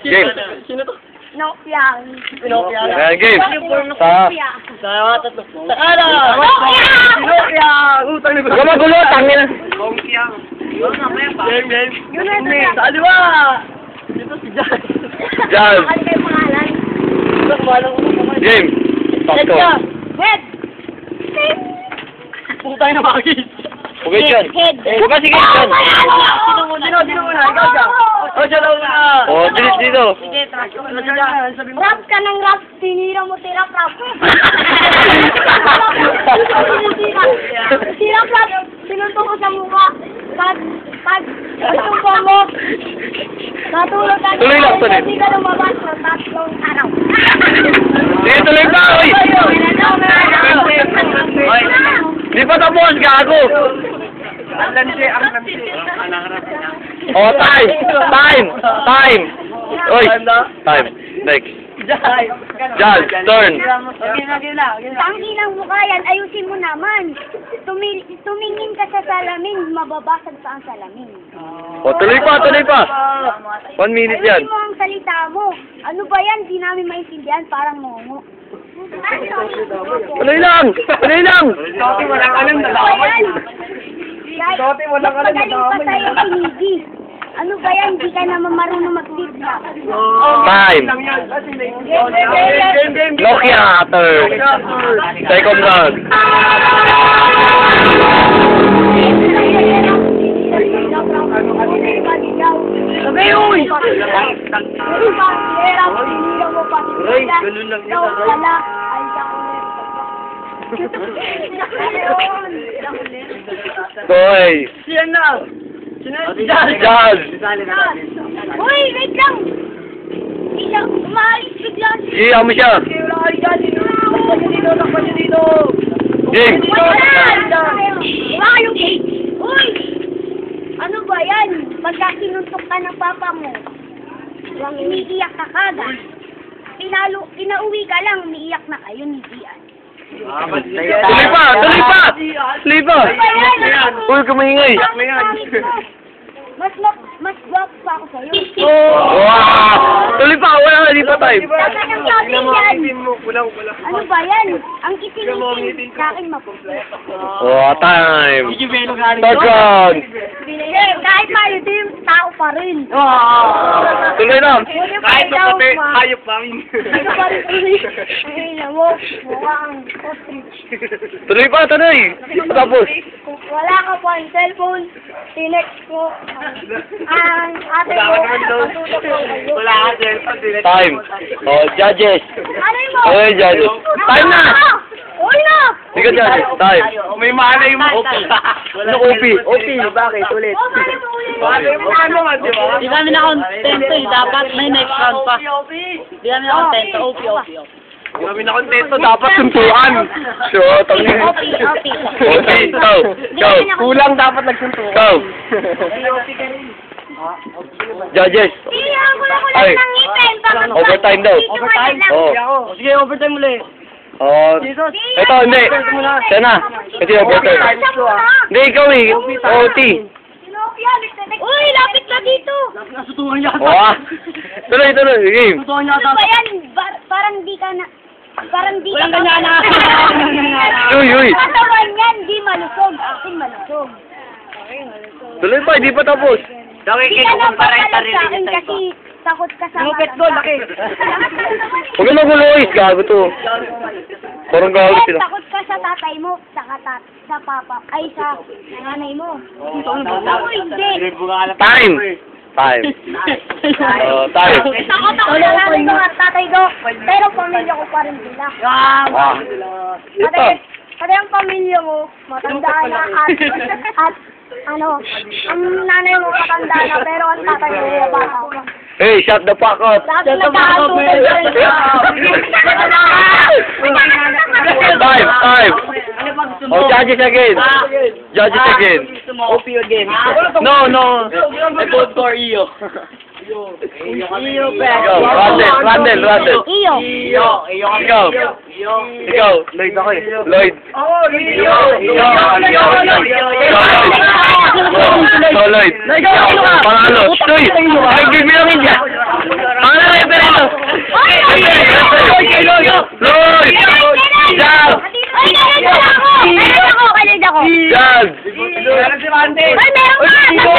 Game. Sino to? Pinokpiang. Pinokpiang. Ayan, game. Sa tatlo. Sa ano? Pinokpiang! Utang na Huwag ka magulo, tangin na. Game. Yun na ito. Sa aliwa. Dito si Jan. Jan. Ano kayo pangalan? Ito kumalang ulo. Game. Let's Sakto. go. Head! Putang na bakit? Okay, Jan. Head. Huwag ka sige, Jan. Sino muna? Ikaw siya. Oh, siya lang muna. Oh, bilis dito. Sige, sabi mo. Rap ka ng rap, tinira mo tirap rap. Tirap rap, sinuntok ko sa mukha. Pag sinuntok mo, natulog ka. Tuloy lang, tuloy. Hindi ka lumabas ng 3 araw. Sige, tuloy pa, oy. Di pa tapos, gago. Ang lansi. Oh, time. Oy, time. Next. Jan, turn. Tanggi ng mukha yan, ayusin mo naman. Tumingin ka sa salamin, mababasag pa ang salamin. Oh, tuloy pa. 1 minute yan. Ayusin mo ang salita mo. Ano ba yan? Di namin maintindihan, parang ngongo. Tuloy lang. Dati wala ka lang nadamay. Dati wala ka lang Magaling pa tayo pinigi. Ano ba yan? Di ka naman marunong mag-libra. Time. Game. Nokia, turn. Second round. Sabi, uy! Ganun lang yun. Koy. Siyan na. Sino? Jan. Uy, wait lang! Hindi siya, umaalis bigla. Iya mo siya. Wala kayo dyan. Takpan niyo dito. Game. Wala kayong cake. Uy! Ano ba yan? Pagka sinuntok ka ng papa mo, umiiyak ka kagad. Pinauwi ka lang, umiiyak na kayo, ni Gian. Tuloy pa. Uy, kumingay. Mas guwapo pa ako sa'yo. Wow. Tuloy pa, wala di pa time. Saka ng sabi yan. Kulang. Ano ba yan? Ang itim-itim sa akin maputi. Oh, time. Third round. Kahit maitim, tao pa rin. Tuloy na. Kahit maputi, hayop pa rin. Ano pa rin? Ay, mo, mukhang ostrich. Tuloy pa. Tapos. Kung wala ka pa ang cellphone, tinext ko ang ate Wala mo, ka naman doon. matutok ko kayo. Wala ka dyan. Time. Oh, judges. Ano mo? Okay, judges. Time na. Uy na! Sige, judges. Time. May malay mo. Ano, OP? Bakit? Ulit. Oh, bakit mo ulit? Malay mo ka naman, di ba? Di kami na-contento eh. Dapat may next round pa. Di kami na-contento. OP. Hindi kami nakontento. Dapat suntuan. So, tangin. OP. Okay, go. Kulang dapat nagsuntuan. Go. Judges. Iyan ko lang Ay. ng ngipin. Bakit ba? Overtime daw. Dito ka na lang. Oh. Sige, overtime ulit. Oh. Jesus. Ito, hindi. Siya na. Kasi overtime. Hindi, ikaw eh. OT. Uy, lapit na dito. Nasutuhan niya. Oh, Tuloy. Game. Nasutuhan niya. Ano ba yan? Parang di ka na... Parang di ka Walang ganyan. Uy. Katawan yan, di malusog. Aking malusog. Tuloy pa, hindi pa tapos. Di ka na papalag sa akin kasi takot ka sa Lupit ko, laki. Huwag na maguloy. Gago to. Parang gago Eh, sila. takot ka sa tatay mo, sa papa, ay sa nanay mo. Ako hindi. Time. Time. Time. Takot ako sa nanay ko at tatay ko, pero pamilya ko pa rin sila. Ah. Ito. Pati ang pamilya mo, matanda na at ano, ang nanay mo matanda na, pero ang tatay mo bata pa. Hey, shut the fuck up. Lagi nagkakatuloy pa rin siya. Time. Oh, judges again. OP again. No. I vote for Iyo. Iyo, Go, Randall. Iyo. Ikaw. Lloyd ako eh. Lloyd. Lloyd. Panalo. Uy, nag-give me lang yan. Yan! Meron si Randy. Ay, meron nga!